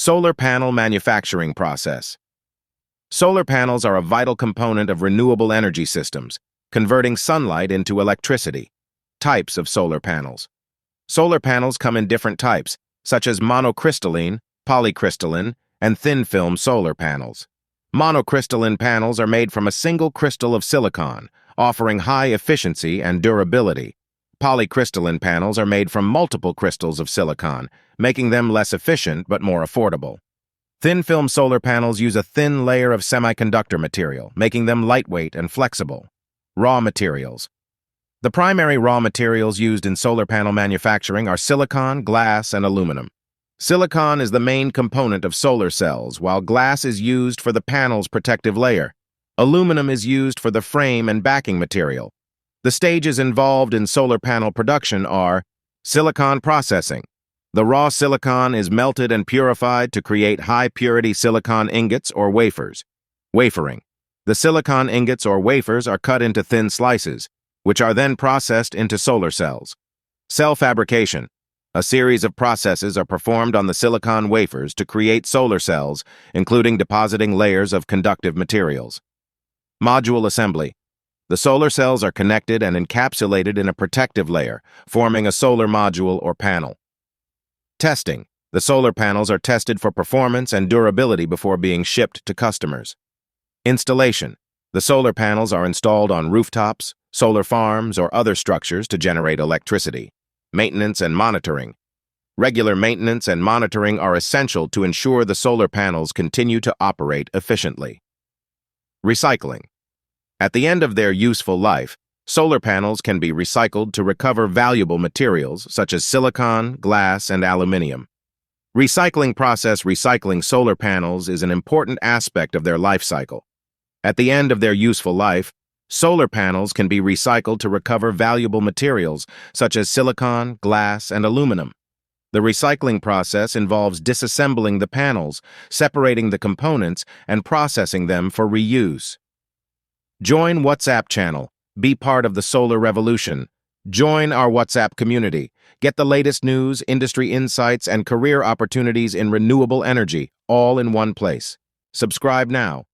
Solar panel manufacturing process. Solar panels are a vital component of renewable energy systems, converting sunlight into electricity. Types of solar panels. Solar panels come in different types, such as monocrystalline, polycrystalline, and thin-film solar panels. Monocrystalline panels are made from a single crystal of silicon, offering high efficiency and durability. Polycrystalline panels are made from multiple crystals of silicon, making them less efficient but more affordable. Thin-film solar panels use a thin layer of semiconductor material, making them lightweight and flexible. Raw materials. The primary raw materials used in solar panel manufacturing are silicon, glass, and aluminum. Silicon is the main component of solar cells, while glass is used for the panel's protective layer. Aluminum is used for the frame and backing material. The stages involved in solar panel production are silicon processing. The raw silicon is melted and purified to create high-purity silicon ingots or wafers. Wafering. The silicon ingots or wafers are cut into thin slices, which are then processed into solar cells. Cell fabrication. A series of processes are performed on the silicon wafers to create solar cells, including depositing layers of conductive materials. Module assembly. The solar cells are connected and encapsulated in a protective layer, forming a solar module or panel. Testing. The solar panels are tested for performance and durability before being shipped to customers. Installation. The solar panels are installed on rooftops, solar farms, or other structures to generate electricity. Maintenance and monitoring. Regular maintenance and monitoring are essential to ensure the solar panels continue to operate efficiently. Recycling. At the end of their useful life, solar panels can be recycled to recover valuable materials such as silicon, glass, and aluminum. Recycling process. Recycling solar panels is an important aspect of their life cycle. At the end of their useful life, solar panels can be recycled to recover valuable materials such as silicon, glass, and aluminum. The recycling process involves disassembling the panels, separating the components, and processing them for reuse. Join WhatsApp channel. Be part of the solar revolution. Join our WhatsApp community. Get the latest news, industry insights, and career opportunities in renewable energy, all in one place. Subscribe now.